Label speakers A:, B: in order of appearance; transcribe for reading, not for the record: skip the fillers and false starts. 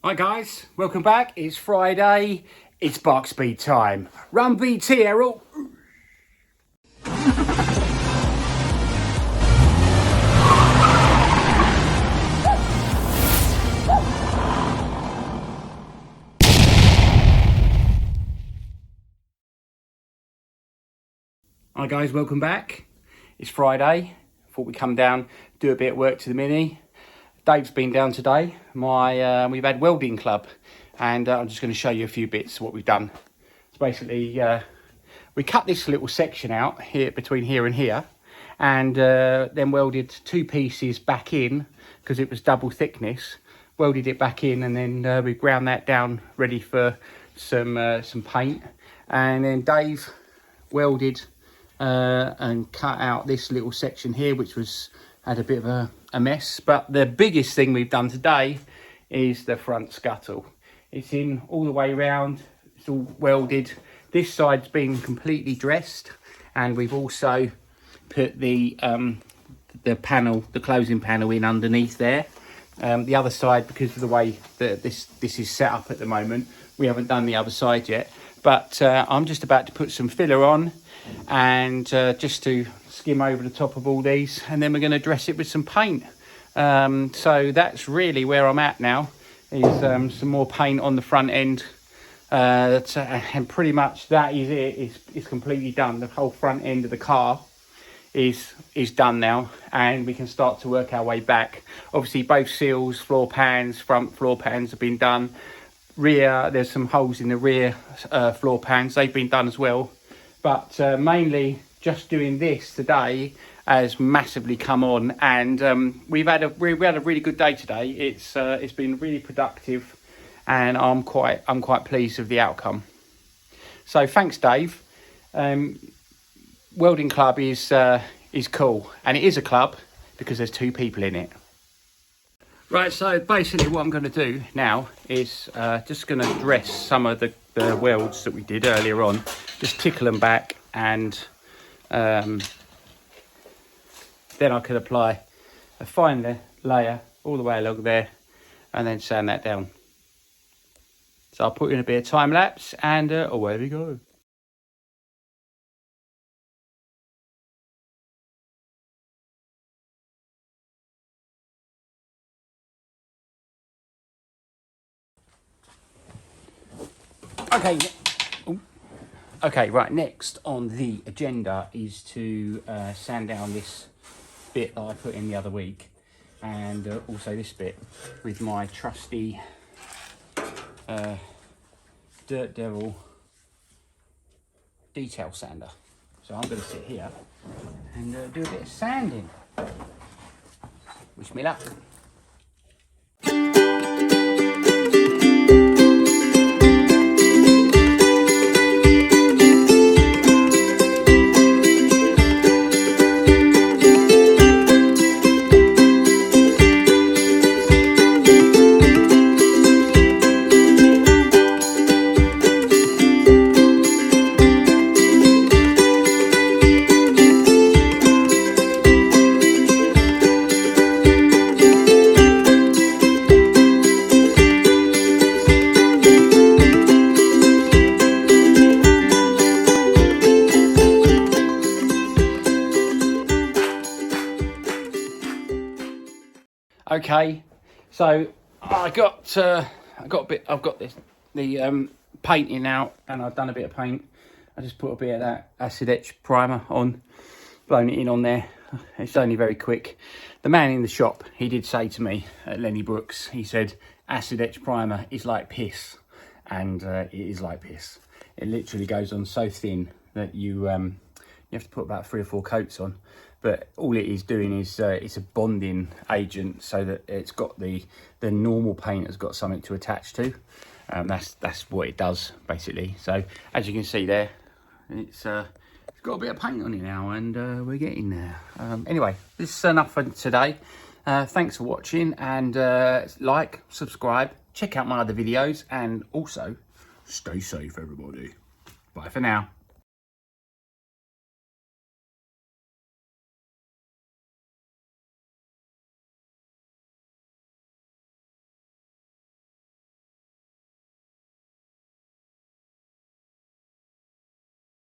A: Hi guys, welcome back. It's Friday, it's bark speed time. Run BT, Errol. Hi guys, welcome back. It's Friday. Thought we'd come down, do a bit of work to the Mini. Dave's been down today. We've had welding club, and I'm just going to show you a few bits of what we've done. So basically, we cut this little section out here between here and here, and then welded two pieces back in because it was double thickness. Welded it back in, and then we ground that down ready for some paint. And then Dave welded and cut out this little section here, which had a bit of a mess. But the biggest thing we've done today is the front scuttle. It's in all the way around, it's all welded. This side's been completely dressed, and we've also put the closing panel in underneath there. The other side, because of the way that this is set up at the moment, we haven't done the other side yet. But I'm just about to put some filler on, and just to skim over the top of all these, and then we're going to dress it with some paint. So that's really where I'm at now, is some more paint on the front end, and pretty much that is it. It's completely done. The whole front end of the car is done now, and we can start to work our way back. Obviously both seals, floor pans, front floor pans have been done. Rear, there's some holes in the rear floor pans, they've been done as well. But mainly just doing this today has massively come on, and we had a really good day today. It's been really productive, and I'm quite pleased with the outcome. So thanks, Dave. Welding club is cool, and it is a club because there's two people in it. Right, so basically what I'm going to do now is just going to dress some of the welds that we did earlier on, just tickle them back, and then I could apply a fine layer all the way along there, and then sand that down. So I'll put in a bit of time lapse, and away we go. Okay, right, next on the agenda is to sand down this bit that I put in the other week, and also this bit with my trusty Dirt Devil detail sander. So I'm going to sit here and do a bit of sanding. Wish me luck. Okay, so I've got the painting out, and I've done a bit of paint. I just put a bit of that acid etch primer on, blown it in on there. It's only very quick. The man in the shop, he did say to me at Lenny Brooks, he said acid etch primer is like piss, and it is like piss. It literally goes on so thin that you have to put about 3 or 4 coats on. But all it is doing is it's a bonding agent, so that it's got the normal paint has got something to attach to. That's what it does basically. So as you can see there, it's got a bit of paint on it now, and we're getting there. Anyway, this is enough for today. Thanks for watching, and like, subscribe, check out my other videos, and also stay safe, everybody. Bye for now.